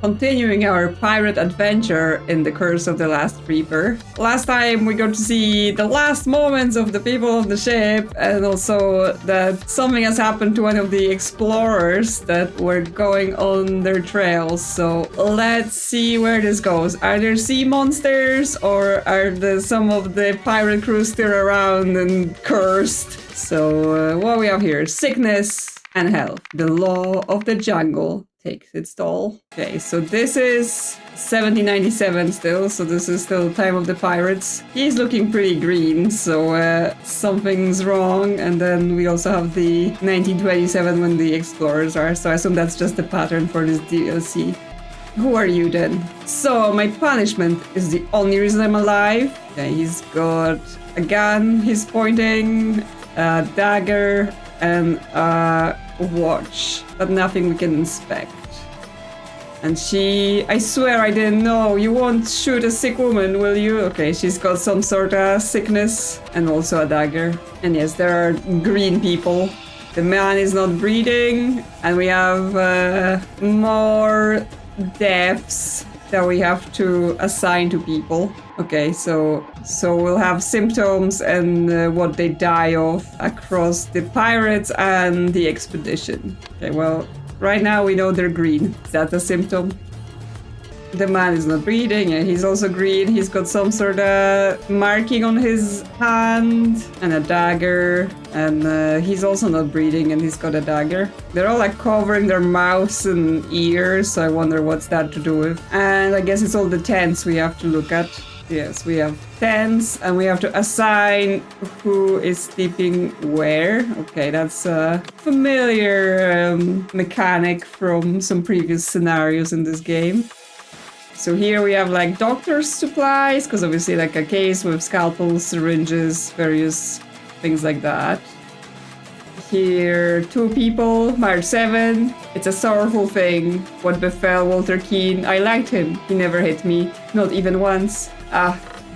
continuing our pirate adventure in the Curse of the Last Reaper. Last time we got to see the last moments of the people on the ship, and also that something has happened to one of the explorers that were going on their trails. So let's see where this goes. Are there sea monsters, or are some of the pirate crew still around and cursed? So what we have here, sickness and health. The law of the jungle takes its toll. Okay, so this is 1797 still, so this is still time of the pirates. He's looking pretty green, so something's wrong. And then we also have the 1927 when the explorers are, so I assume that's just the pattern for this DLC. Who are you then? So my punishment is the only reason I'm alive. Okay, he's got a gun, he's pointing, a dagger, and a watch, but nothing we can inspect. And I swear I didn't know. You won't shoot a sick woman, will you? Okay, she's got some sort of sickness and also a dagger. And yes, there are green people. The man is not breathing, and we have more deaths that we have to assign to people. Okay, so we'll have symptoms and what they die of across the pirates and the expedition. Okay, well, right now we know they're green. Is that a symptom? The man is not breathing, and he's also green. He's got some sort of marking on his hand and a dagger, and he's also not breathing, and he's got a dagger. They're all like covering their mouths and ears, so I wonder what's that to do with. And I guess it's all the tents we have to look at. Yes, we have tents, and we have to assign who is sleeping where. Okay, that's a familiar mechanic from some previous scenarios in this game. So here we have like doctor's supplies, because obviously like a case with scalpels, syringes, various things like that. Here, 2 people, March 7. It's a sorrowful thing. What befell Walter Keane. I liked him. He never hit me, not even once.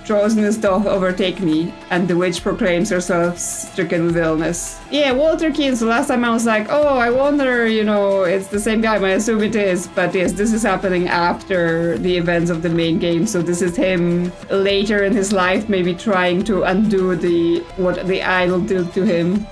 Drosiness doth overtake me, and the witch proclaims herself stricken with illness. Yeah, Walter Keane, so last time I was like, oh, I wonder, it's the same guy, I assume it is, but yes, this is happening after the events of the main game, so this is him later in his life, maybe trying to undo what the idol did to him.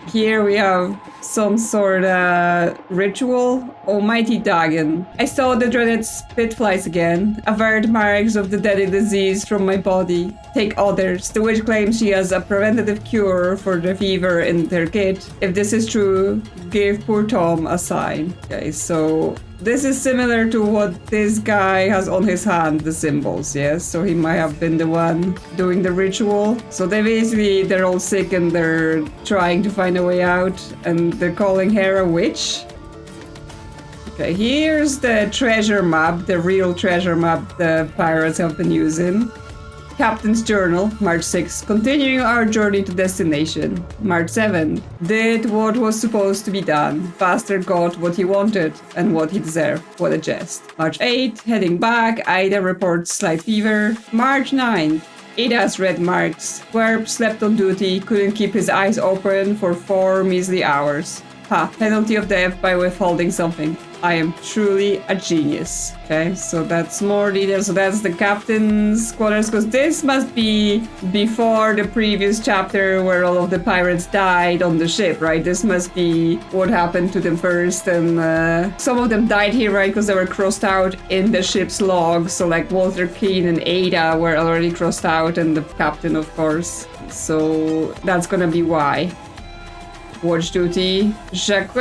Here we have some sort of ritual. Almighty Dagon. I saw the dreaded spitflies again. Avert marks of the deadly disease from my body. Take others. The witch claims she has a preventative cure for the fever in their kit. If this is true, give poor Tom a sign. Okay, so this is similar to what this guy has on his hand, the symbols, yes? So he might have been the one doing the ritual. So they're all sick and they're trying to find a way out, and they're calling her a witch. Okay, here's the treasure map, the real treasure map the pirates have been using. Captain's Journal, March 6. Continuing our journey to destination. March 7. Did what was supposed to be done. Bastard got what he wanted and what he deserved. What a jest. March 8. Heading back. Ida reports slight fever. March 9. Ada has red marks. Querp slept on duty. Couldn't keep his eyes open for 4 measly hours. Ha, penalty of death by withholding something. I am truly a genius. Okay, so that's more details. So that's the captain's quarters, because this must be before the previous chapter where all of the pirates died on the ship, right? This must be what happened to them first, and some of them died here, right? Because they were crossed out in the ship's log. So like Walter Keane and Ada were already crossed out, and the captain, of course. So that's gonna be why. Watch duty. Jacques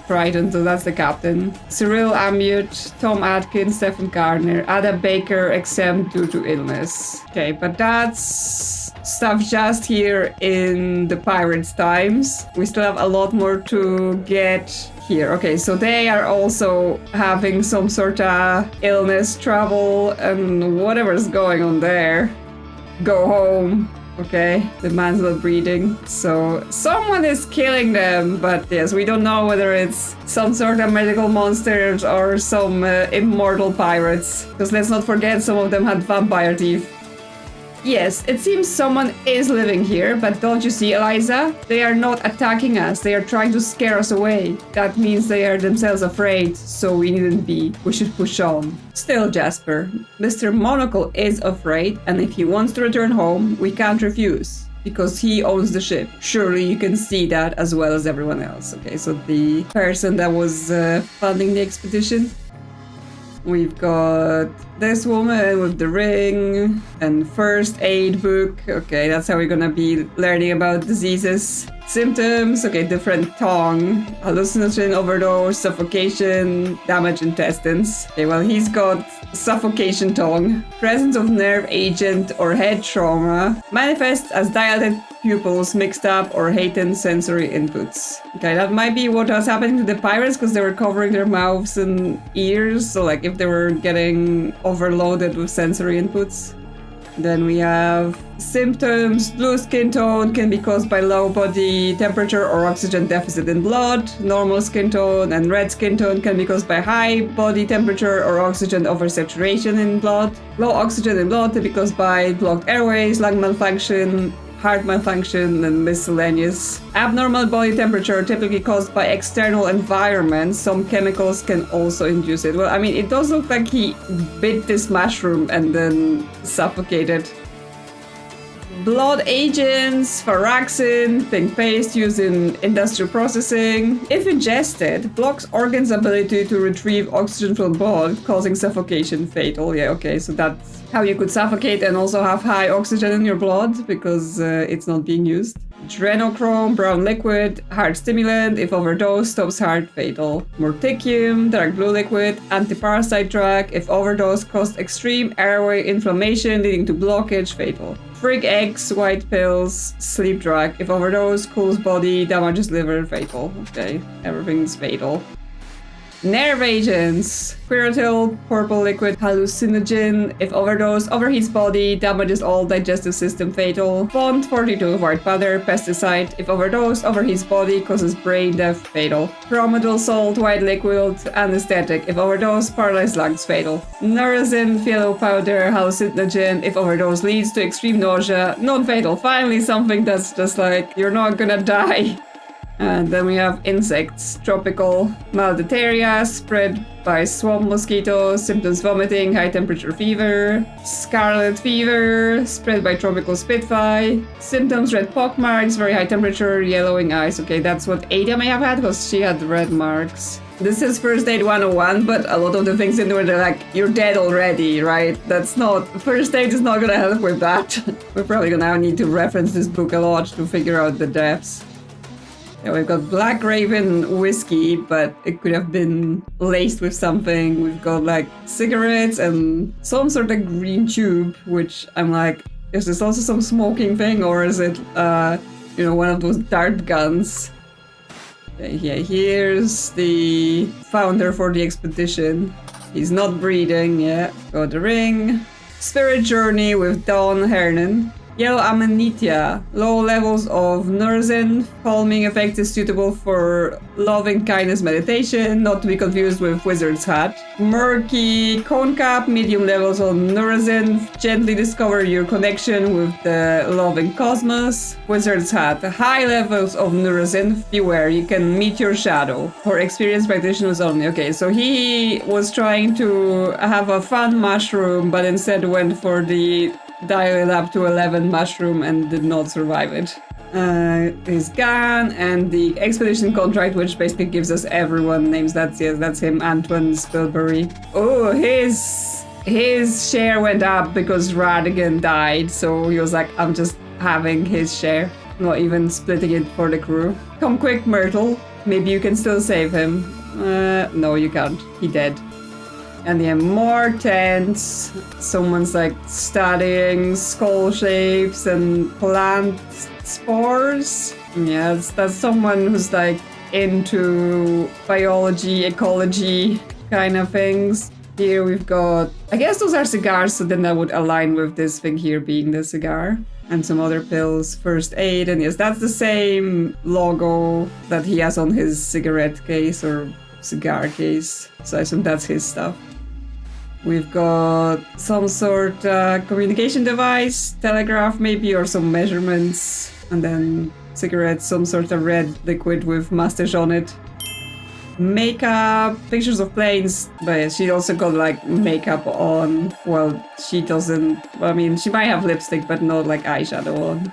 Triton, so that's the captain. Cyril Amute, Tom Atkins, Stephen Gardner, Ada Baker exempt due to illness. Okay, but that's stuff just here in the pirates' times. We still have a lot more to get here. Okay, so they are also having some sort of illness, trouble, and whatever's going on there. Go home. Okay, the man's not breathing, so someone is killing them, but yes, we don't know whether it's some sort of medical monsters or some immortal pirates, because let's not forget some of them had vampire teeth. Yes, it seems someone is living here, but don't you see, Eliza? They are not attacking us. They are trying to scare us away. That means they are themselves afraid, so we needn't be. We should push on. Still, Jasper, Mr. Monocle is afraid, and if he wants to return home, we can't refuse. Because he owns the ship. Surely you can see that as well as everyone else. Okay, so the person that was funding the expedition. We've got this woman with the ring and first aid book. Okay, that's how we're gonna be learning about diseases. Symptoms, okay, different tongue, hallucination, overdose, suffocation, damaged intestines. Okay, well, he's got suffocation tongue. Presence of nerve agent or head trauma. Manifests as dilated pupils, mixed up or heightened sensory inputs. Okay, that might be what was happening to the pirates because they were covering their mouths and ears. So like if they were getting overloaded with sensory inputs. Then we have symptoms. Blue skin tone can be caused by low body temperature or oxygen deficit in blood. Normal skin tone and red skin tone can be caused by high body temperature or oxygen oversaturation in blood. Low oxygen in blood can be caused by blocked airways, lung malfunction, heart malfunction, and miscellaneous. Abnormal body temperature typically caused by external environments. Some chemicals can also induce it. Well, I mean, it does look like he bit this mushroom and then suffocated. Blood agents, Faraxin, pink paste used in industrial processing. If ingested, blocks organs' ability to retrieve oxygen from blood, causing suffocation fatal. Yeah, okay, so that's how you could suffocate and also have high oxygen in your blood because it's not being used. Adrenochrome, brown liquid, heart stimulant, if overdosed, stops heart, fatal. Morticium, dark blue liquid, antiparasite drug, if overdosed, causes extreme airway inflammation leading to blockage, fatal. Frig eggs, white pills, sleep drug, if overdosed, cools body, damages liver, fatal. Okay, everything's fatal. Nerve agents, Quiratil, purple liquid, hallucinogen, if overdosed, overheats body, damages all digestive system, fatal. Font 42, white powder, pesticide, if overdosed, overheats body, causes brain death, fatal. Prometyl salt, white liquid, anesthetic, if overdosed, paralyzed lungs, fatal. Nurazin, yellow powder, hallucinogen, if overdosed, leads to extreme nausea, non-fatal. Finally, something that's just like, you're not gonna die. And then we have insects, tropical malditheria, spread by swamp mosquitoes, symptoms vomiting, high temperature fever, scarlet fever, spread by tropical spitfly, symptoms red pock marks, very high temperature, yellowing eyes. Okay, that's what Ada may have had because she had red marks. This is First Aid 101, but a lot of the things in there, they're like, you're dead already, right? That's not, First Aid is not gonna help with that. We're probably gonna need to reference this book a lot to figure out the deaths. Yeah, we've got Black Raven whiskey, but it could have been laced with something. We've got like cigarettes and some sort of green tube, which I'm like, is this also some smoking thing or is it, one of those dart guns? Yeah, here's the founder for the expedition. He's not breathing, yeah. Got the ring. Spirit Journey with Dawn Hernan. Yellow Amanita. Low levels of Nurazin. Calming effect is suitable for loving kindness meditation, not to be confused with Wizard's Hat. Murky Cone Cap. Medium levels of Nurazin. Gently discover your connection with the loving cosmos. Wizard's Hat. High levels of Nurazin. Beware, you can meet your shadow. For experienced practitioners only. Okay, so he was trying to have a fun mushroom, but instead went for the dial it up to 11 mushroom and did not survive it. His gun and the expedition contract, which basically gives us everyone names. That's him, Antoine Spilbury. Oh, his share went up because Radigan died, so he was like, I'm just having his share, not even splitting it for the crew. Come quick, Myrtle. Maybe you can still save him. No, you can't. He dead. And yeah, more tents. Someone's like studying skull shapes and plant spores. Yeah, that's someone who's like into biology, ecology kind of things. Here we've got, I guess those are cigars, so then that would align with this thing here being the cigar. And some other pills, first aid, and yes, that's the same logo that he has on his cigarette case or cigar case. So I assume that's his stuff. We've got some sort of communication device, telegraph maybe, or some measurements. And then cigarettes, some sort of red liquid with mustache on it. Makeup, pictures of planes, but she also got like makeup on. Well, she doesn't, I mean, she might have lipstick, but not like eyeshadow on.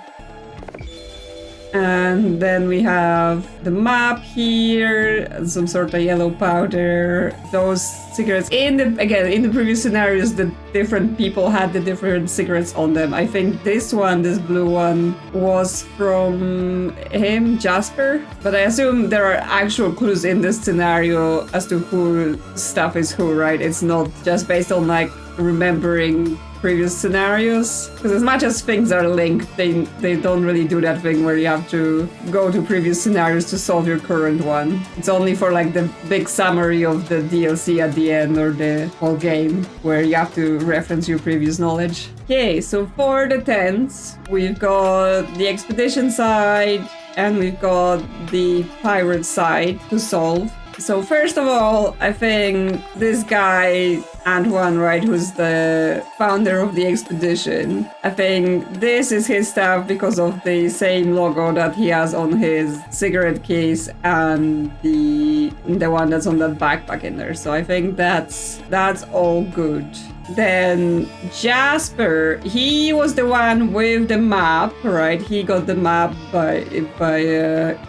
And then we have the map here, and some sort of yellow powder. Those cigarettes, in the previous scenarios, the different people had the different cigarettes on them. I think this blue one, was from him, Jasper. But I assume there are actual clues in this scenario as to who stuff is who, right? It's not just based on like remembering previous scenarios, because as much as things are linked, they don't really do that thing where you have to go to previous scenarios to solve your current one. It's only for like the big summary of the DLC at the end or the whole game where you have to reference your previous knowledge. Okay, so for the tents, we've got the expedition side and we've got the pirate side to solve. So first of all, I think this guy, Antoine, right, who's the founder of the expedition, I think this is his stuff because of the same logo that he has on his cigarette case and the one that's on that backpack in there. So I think that's all good. Then Jasper, he was the one with the map, right? He got the map by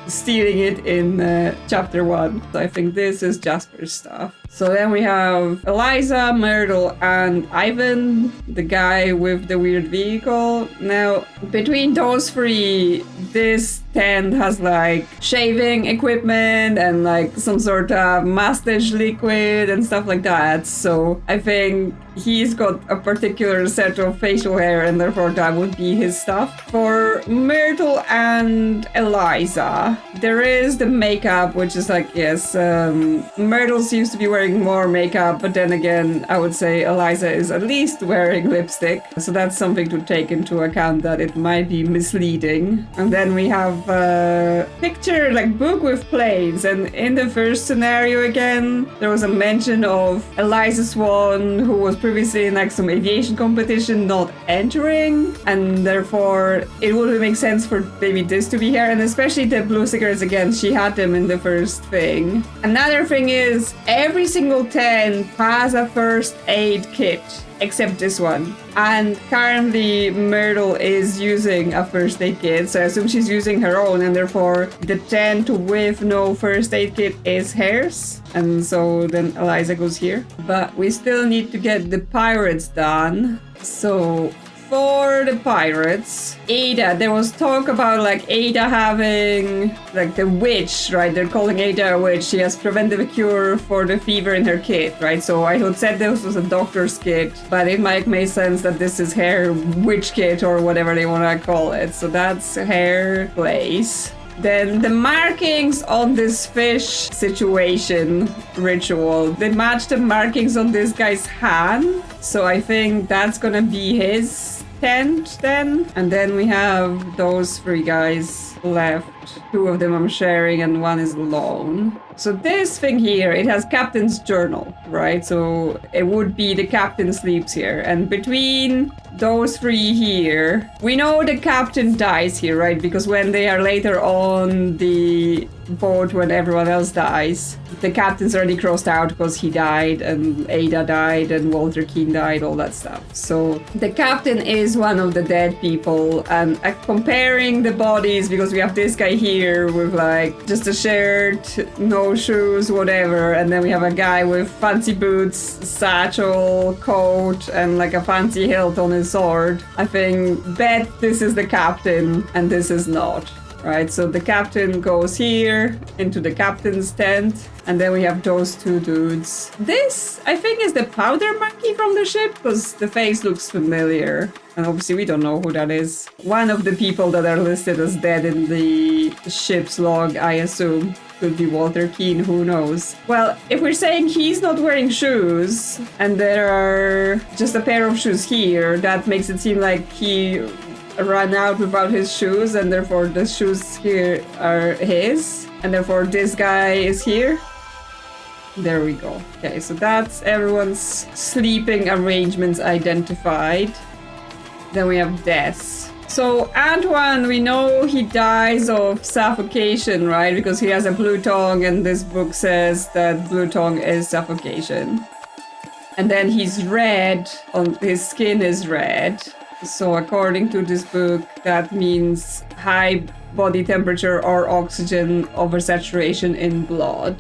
stealing it in chapter 1. So I think this is Jasper's stuff. So then we have Eliza, Myrtle, and Ivan, the guy with the weird vehicle. Now, between those three, this tent has like shaving equipment and like some sort of mustache liquid and stuff like that. So I think he's got a particular set of facial hair and therefore that would be his stuff. For Myrtle and Eliza, there is the makeup, which is like, yes, Myrtle seems to be wearing more makeup, but then again, I would say Eliza is at least wearing lipstick. So that's something to take into account, that it might be misleading. And then we have a picture, like book with planes. And in the first scenario again, there was a mention of Eliza Swan, who was previously in like some aviation competition, not entering. And therefore, it would make sense for maybe this to be here. And especially the blue cigarettes again, she had them in the first thing. Another thing is, every single tent has a first aid kit, except this one. And currently Myrtle is using a first aid kit, so I assume she's using her own, and therefore the tent with no first aid kit is hers. And so then Eliza goes here. But we still need to get the pirates done. So for the pirates, Ada, there was talk about like Ada having like the witch, right? They're calling Ada a witch. She has preventive cure for the fever in her kit, right? So I had said this was a doctor's kit, but it might make sense that this is her witch kit or whatever they want to call it. So that's her place. Then the markings on this fish situation ritual, they match the markings on this guy's hand. So I think that's gonna be his tent then. And then we have those three guys left. Two of them I'm sharing and one is alone. So this thing here, it has captain's journal, right? So it would be the captain sleeps here. And between those three here, we know the captain dies here, right? Because when they are later on the boat, when everyone else dies, the captain's already crossed out because he died and Ada died and Walter Keane died, all that stuff. So the captain is one of the dead people. And comparing the bodies, because we have this guy here with like just a shirt, no shoes, whatever, and then we have a guy with fancy boots, satchel, coat, and like a fancy hilt on his sword. I think bet this is the captain and this is not. Right, so the captain goes here into the captain's tent, and then we have those two dudes. This, I think, is the powder monkey from the ship, because the face looks familiar. And obviously we don't know who that is. One of the people that are listed as dead in the ship's log, I assume, could be Walter Keane, who knows. Well, if we're saying he's not wearing shoes, and there are just a pair of shoes here, that makes it seem like he ran out without his shoes, and therefore the shoes here are his, and therefore this guy is here. There we go. Okay, so that's everyone's sleeping arrangements identified. Then we have deaths. So Antoine, we know he dies of suffocation, right? Because he has a blue tongue, and this book says that blue tongue is suffocation. And then he's red, his skin is red. So according to this book, that means high body temperature or oxygen oversaturation in blood.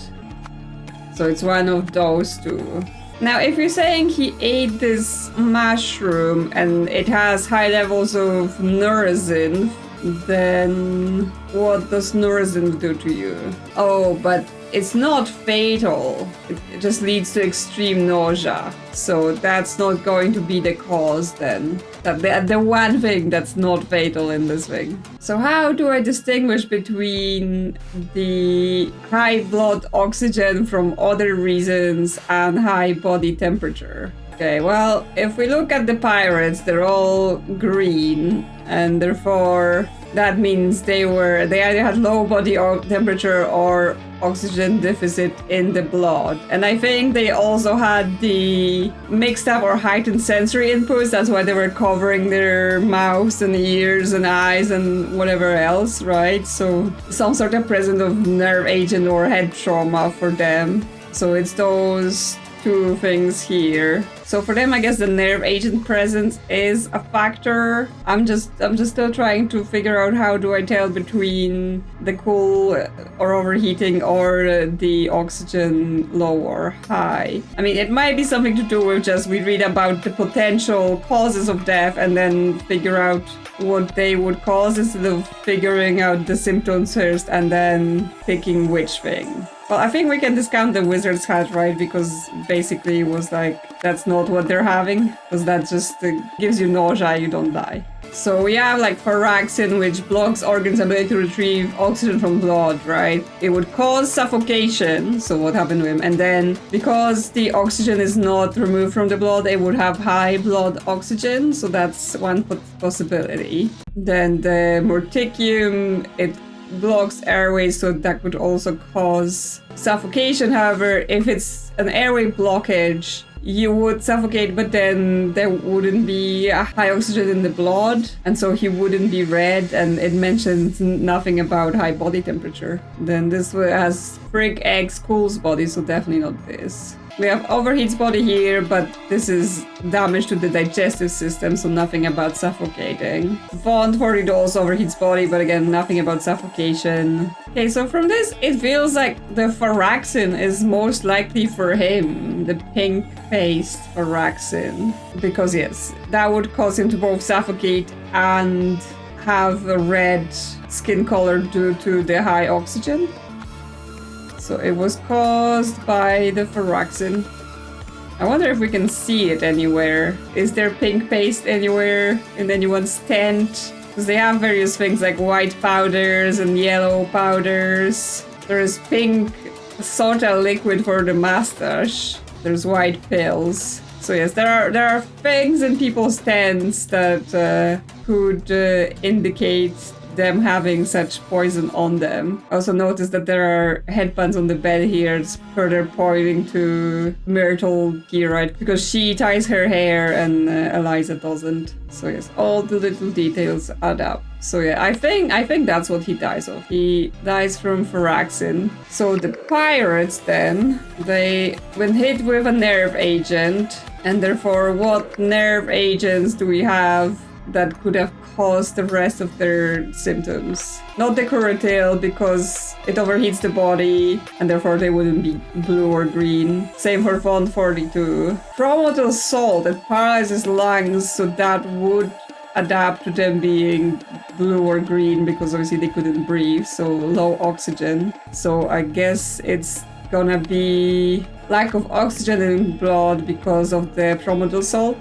So it's one of those two. Now, if you're saying he ate this mushroom and it has high levels of neurosin, then what does neurosin do to you? Oh, but it's not fatal. It just leads to extreme nausea. So that's not going to be the cause then. The one thing that's not fatal in this thing. So how do I distinguish between the high blood oxygen from other reasons and high body temperature? Okay, well, if we look at the pirates, they're all green, and therefore that means they either had low body temperature or oxygen deficit in the blood. And I think they also had the mixed up or heightened sensory inputs. That's why they were covering their mouths and ears and eyes and whatever else, right? So some sort of presence of nerve agent or head trauma for them. So it's those two things here. So for them, I guess the nerve agent presence is a factor. I'm just still trying to figure out how do I tell between the cool or overheating or the oxygen low or high. I mean, it might be something to do with just we read about the potential causes of death and then figure out what they would cause instead of figuring out the symptoms first and then picking which thing. Well, I think we can discount the wizard's hat, right? Because basically it was like, that's not what they're having. Because that just gives you nausea, you don't die. So we have like Faraxin, which blocks organs' ability to retrieve oxygen from blood, right? It would cause suffocation, so what happened to him? And then because the oxygen is not removed from the blood, it would have high blood oxygen, so that's one possibility. Then the Morticium, it blocks airways, so that could also cause suffocation. However, if it's an airway blockage, you would suffocate, but then there wouldn't be a high oxygen in the blood, and so he wouldn't be red, and it mentions nothing about high body temperature. Then this has Frick X Cool's body, so definitely not this. We have Overheat's body here, but this is damage to the digestive system, so nothing about suffocating. Vaughn 40 also Overheat's body, but again, nothing about suffocation. Okay, so from this, it feels like the Faraxin is most likely for him, the pink-faced Faraxin. Because yes, that would cause him to both suffocate and have a red skin color due to the high oxygen. So it was caused by the Faraxin. I wonder if we can see it anywhere. Is there pink paste anywhere in anyone's tent? Because they have various things like white powders and yellow powders. There is pink soda liquid for the mustache. There's white pills. So yes, there are things in people's tents that could indicate them having such poison on them. I also noticed that there are headbands on the bed here. It's further pointing to Myrtle here, right? Because she ties her hair and Eliza doesn't. So yes, all the little details add up. So yeah, I think that's what he dies of. He dies from Faraxin. So the pirates then, they when hit with a nerve agent, and therefore what nerve agents do we have that could have caused the rest of their symptoms? Not the Curatail, because it overheats the body and therefore they wouldn't be blue or green. Same for Font 42. Chromatal salt, it paralyzes lungs, so that would adapt to them being blue or green because obviously they couldn't breathe, so low oxygen. So I guess it's gonna be lack of oxygen in blood because of the chromatal salt.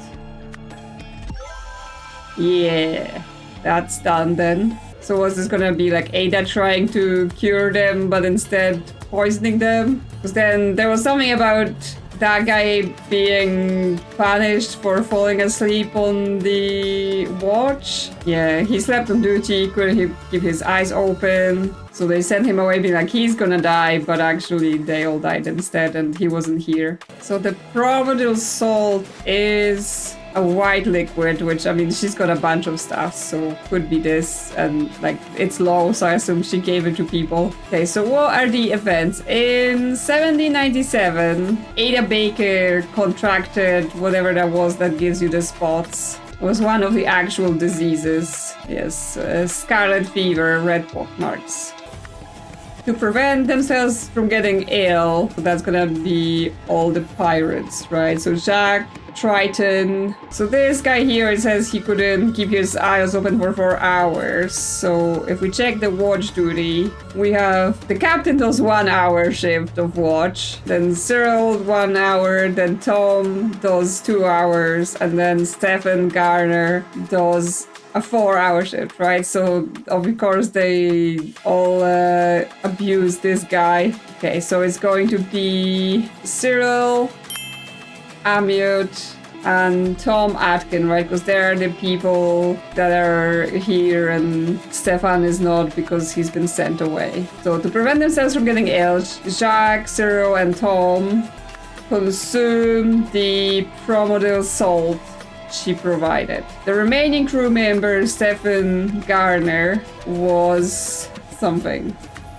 Yeah, that's done then. So was this gonna be like Ada trying to cure them but instead poisoning them? Because then there was something about that guy being punished for falling asleep on the watch. Yeah, he slept on duty, couldn't keep his eyes open. So they sent him away being like, he's gonna die, but actually they all died instead and he wasn't here. So the primordial salt is a white liquid, which, I mean, she's got a bunch of stuff, so could be this, and like it's low, so I assume she gave it to people. Okay, so what are the events? In 1797, Ada Baker contracted whatever that was that gives you the spots. It was one of the actual diseases. Yes, scarlet fever, red pockmarks. To prevent themselves from getting ill, that's gonna be all the pirates, right? So Jacques, Triton. So this guy here, it says he couldn't keep his eyes open for 4 hours. So if we check the watch duty, we have the captain does 1 hour shift of watch, then Cyril 1 hour, then Tom does 2 hours, and then Stephen Garner does a 4-hour shift, right? So of course they all abuse this guy. Okay, so it's going to be Cyril, Amiot, and Tom Atkin, right? Because they're the people that are here and Stefan is not because he's been sent away. So to prevent themselves from getting ill, Jacques, Cyril, and Tom consume the primordial salt she provided. The remaining crew member, Stephen Garner, was something.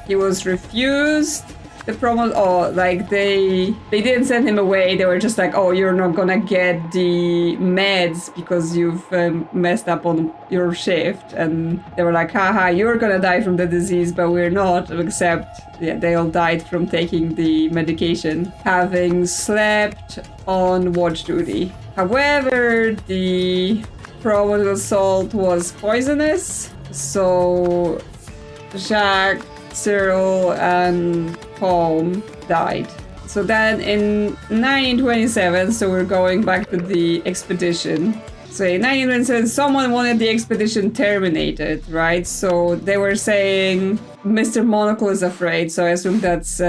He was refused the promo. Oh, like they didn't send him away. They were just like, oh, you're not gonna get the meds because you've messed up on your shift. And they were like, haha, you're gonna die from the disease, but we're not. Except, yeah, they all died from taking the medication, having slept on watch duty. However, the primordial salt was poisonous, so Jacques, Cyril, and Tom died. So then in 1927, so we're going back to the expedition. So in 1927, someone wanted the expedition terminated, right? So they were saying Mr. Monocle is afraid, so I assume that's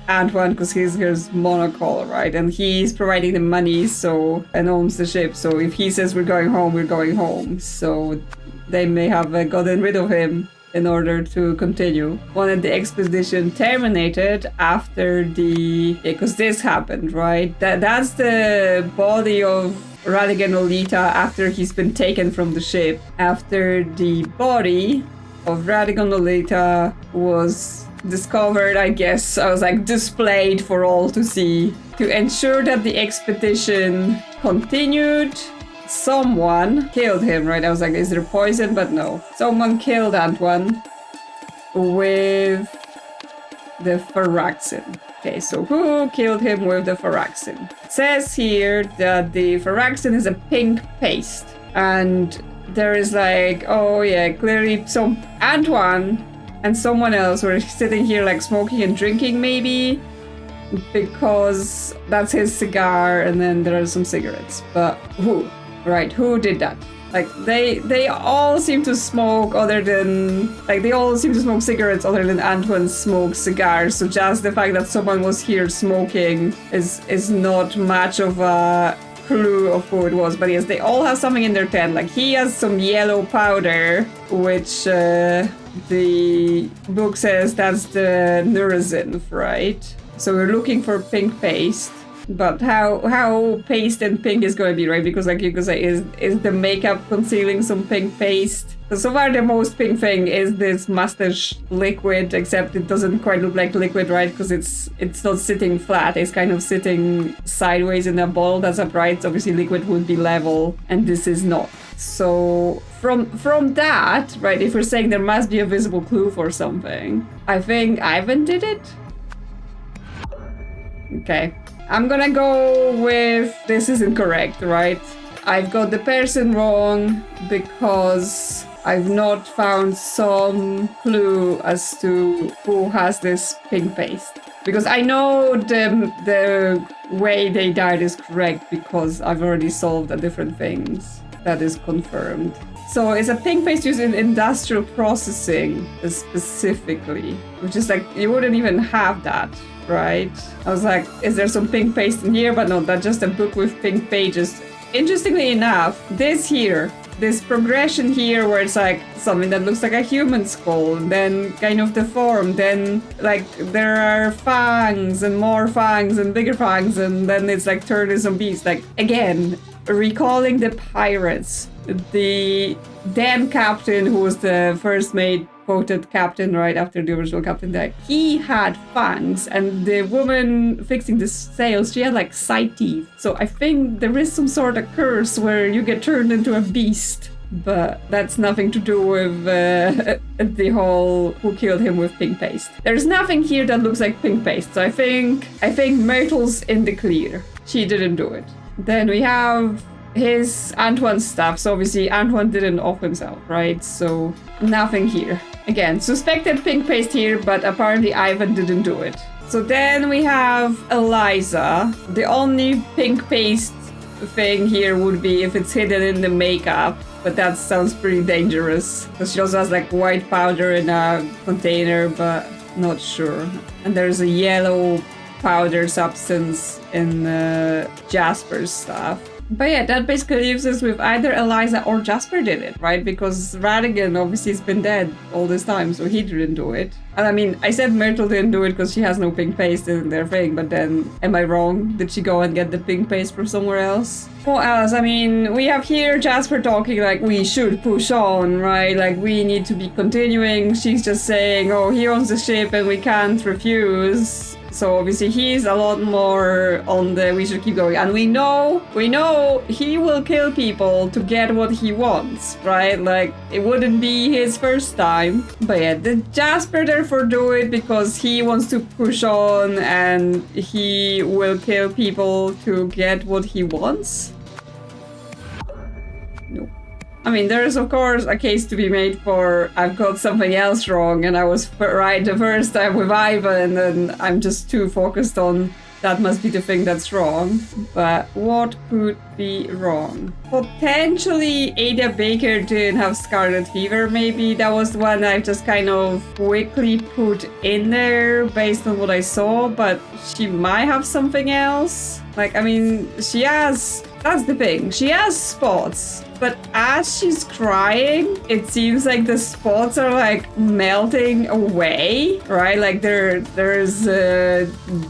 Antoine, because he's his monocle, right? And he's providing the money, so, and owns the ship. So if he says we're going home, we're going home. So they may have gotten rid of him in order to continue. Wanted the expedition terminated after the, because this happened, right? That's the body of Radigan Olita after he's been taken from the ship. After the body of Radigan Olita was discovered, I guess, I was like displayed for all to see. To ensure that the expedition continued, someone killed him, right? I was like, is there poison? But no. Someone killed Antoine with the Faraxin. Okay, so who killed him with the Faraxin? It says here that the Faraxin is a pink paste. And there is like, oh yeah, clearly some Antoine and someone else were sitting here like smoking and drinking maybe, because that's his cigar, and then there are some cigarettes. But who? Right, who did that? Like they all seem to smoke other than, like they all seem to smoke cigarettes other than Antoine smokes cigars. So just the fact that someone was here smoking is not much of a clue of who it was. But yes, they all have something in their tent. Like he has some yellow powder, which the book says that's the Nurazin, right? So we're looking for pink paste. But how paste and pink is going to be, right? Because like you could say, is the makeup concealing some pink paste? So far the most pink thing is this mustache liquid, except it doesn't quite look like liquid, right? Because it's not sitting flat, it's kind of sitting sideways in a bottle. That's upright. Obviously liquid would be level, and this is not. So from that, right, if we're saying there must be a visible clue for something, I think Ivan did it? Okay. I'm gonna go with this is incorrect, right? I've got the person wrong because I've not found some clue as to who has this pink paste. Because I know the way they died is correct because I've already solved the different things that is confirmed. So it's a pink paste used in industrial processing specifically, which is like, you wouldn't even have that, right? I was like, is there some pink paste in here? But no, that's just a book with pink pages. Interestingly enough, this progression here where it's like something that looks like a human skull, then kind of deformed, then like there are fangs and more fangs and bigger fangs, and then it's like turned into some beast. Like, again, recalling the pirates. The Dan captain, who was the first mate quoted captain right after the original captain died, he had fangs, and the woman fixing the sails, she had like side teeth. So I think there is some sort of curse where you get turned into a beast, but that's nothing to do with the whole who killed him with pink paste. There's nothing here that looks like pink paste, so I think Myrtle's in the clear. She didn't do it. Then we have his Antoine stuff. So obviously Antoine didn't off himself, right? So nothing here. Again, suspected pink paste here, but apparently Ivan didn't do it. So then we have Eliza. The only pink paste thing here would be if it's hidden in the makeup, but that sounds pretty dangerous because she also has like white powder in a container, but not sure. And there's a yellow powder substance in Jasper's stuff. But yeah, that basically leaves us with either Eliza or Jasper did it, right? Because Radigan obviously has been dead all this time, so he didn't do it. And I mean, I said Myrtle didn't do it because she has no pink paste in their thing, but then, am I wrong? Did she go and get the pink paste from somewhere else? What else? I mean, we have here Jasper talking like we should push on, right? Like we need to be continuing. She's just saying, oh, he owns the ship and we can't refuse. So obviously he's a lot more on the we should keep going. And we know he will kill people to get what he wants, right? Like it wouldn't be his first time. But yeah, the Jasper therefore do it because he wants to push on and he will kill people to get what he wants. Nope. I mean, there's of course a case to be made for I've got something else wrong and I was right the first time with Ivan and I'm just too focused on that must be the thing that's wrong. But what could be wrong? Potentially Ada Baker didn't have scarlet fever, maybe. That was the one I just kind of quickly put in there based on what I saw, but she might have something else. Like, I mean, she has... That's the thing. She has spots. But as she's crying, it seems like the spots are like melting away, right? Like there's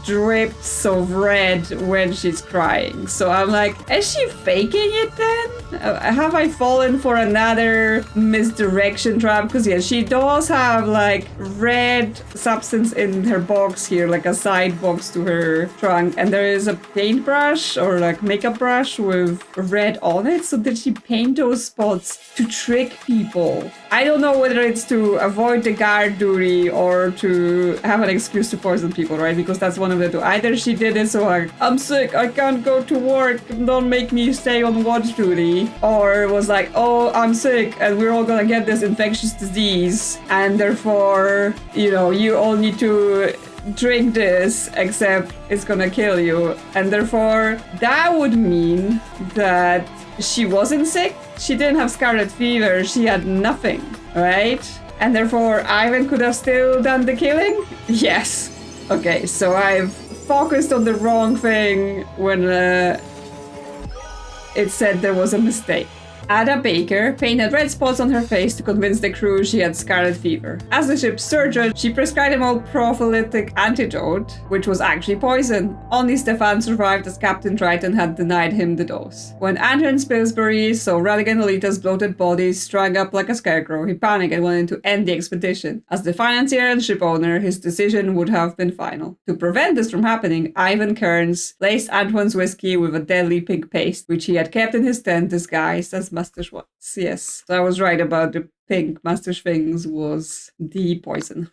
drips of red when she's crying. So I'm like, is she faking it then? Have I fallen for another misdirection trap? Because yeah, she does have like red substance in her box here, like a side box to her trunk. And there is a paintbrush or like makeup brush with red on it. So did she paint those spots to trick people? I don't know whether it's to avoid the guard duty or to have an excuse to poison people, right? Because that's one of the two. Either she did it so like, I'm sick, I can't go to work, don't make me stay on watch duty. Or it was like, oh, I'm sick and we're all gonna get this infectious disease and therefore, you know, you all need to drink this except it's gonna kill you. And therefore, that would mean that she wasn't sick, she didn't have scarlet fever, she had nothing, right? And therefore, Ivan could have still done the killing? Yes. Okay, so I've focused on the wrong thing when it said there was a mistake. Ada Baker painted red spots on her face to convince the crew she had scarlet fever. As the ship's surgeon, she prescribed him a prophylactic antidote, which was actually poison. Only Stefan survived as Captain Triton had denied him the dose. When Anton Spilsbury saw Radigan and Lolita's bloated bodies strung up like a scarecrow, he panicked and wanted to end the expedition. As the financier and ship owner, his decision would have been final. To prevent this from happening, Ivan Kearns laced Antoine's whiskey with a deadly pink paste, which he had kept in his tent disguised as mustache wax. Yes, so I was right about the pink mustache things was the poison.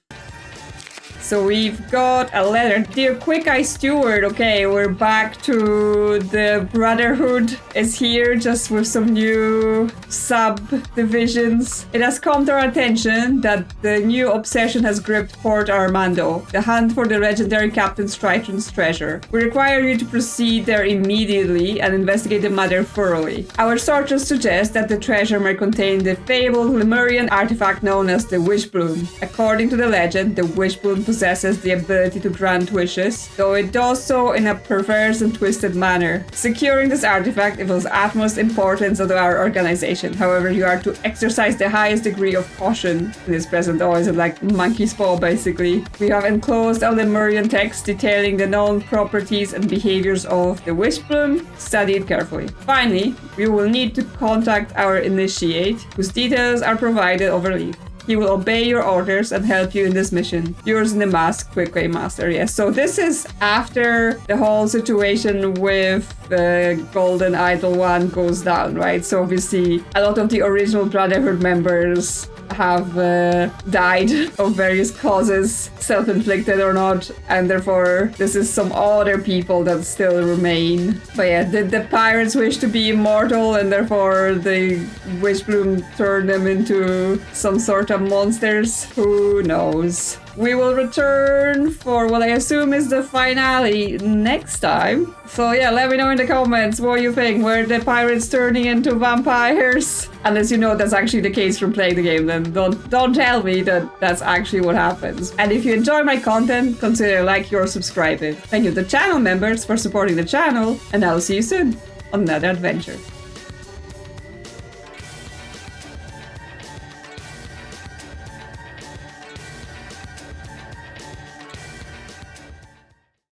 So we've got a letter. Dear Quick Eye Steward, okay, we're back to the Brotherhood is here, just with some new subdivisions. It has come to our attention that the new obsession has gripped Port Armando, the hunt for the legendary Captain Striton's treasure. We require you to proceed there immediately and investigate the matter thoroughly. Our sources suggest that the treasure may contain the fabled Lemurian artifact known as the Wishbloom. According to the legend, the Wishbloom possesses the ability to grant wishes, though it does so in a perverse and twisted manner. Securing this artifact is of utmost importance to our organization. However, you are to exercise the highest degree of caution in this present. Oh, is it like monkey's paw, basically? We have enclosed a Lemurian text detailing the known properties and behaviors of the Wishbloom. Study it carefully. Finally, we will need to contact our initiate, whose details are provided over leave. He will obey your orders and help you in this mission. Yours in the mask, Quickway Master. Yes, so this is after the whole situation with the Golden Idol one goes down, right? So obviously, a lot of the original Brotherhood members have died of various causes, self-inflicted or not, and therefore this is some other people that still remain. But yeah, did the pirates wish to be immortal and therefore the Wishbloom turned them into some sort of monsters? Who knows? We will return for what I assume is the finale next time. So yeah, let me know in the comments what you think. Were the pirates turning into vampires? Unless you know that's actually the case from playing the game, then don't tell me that that's actually what happens. And if you enjoy my content, consider liking or subscribing. Thank you to the channel members for supporting the channel, and I'll see you soon on another adventure.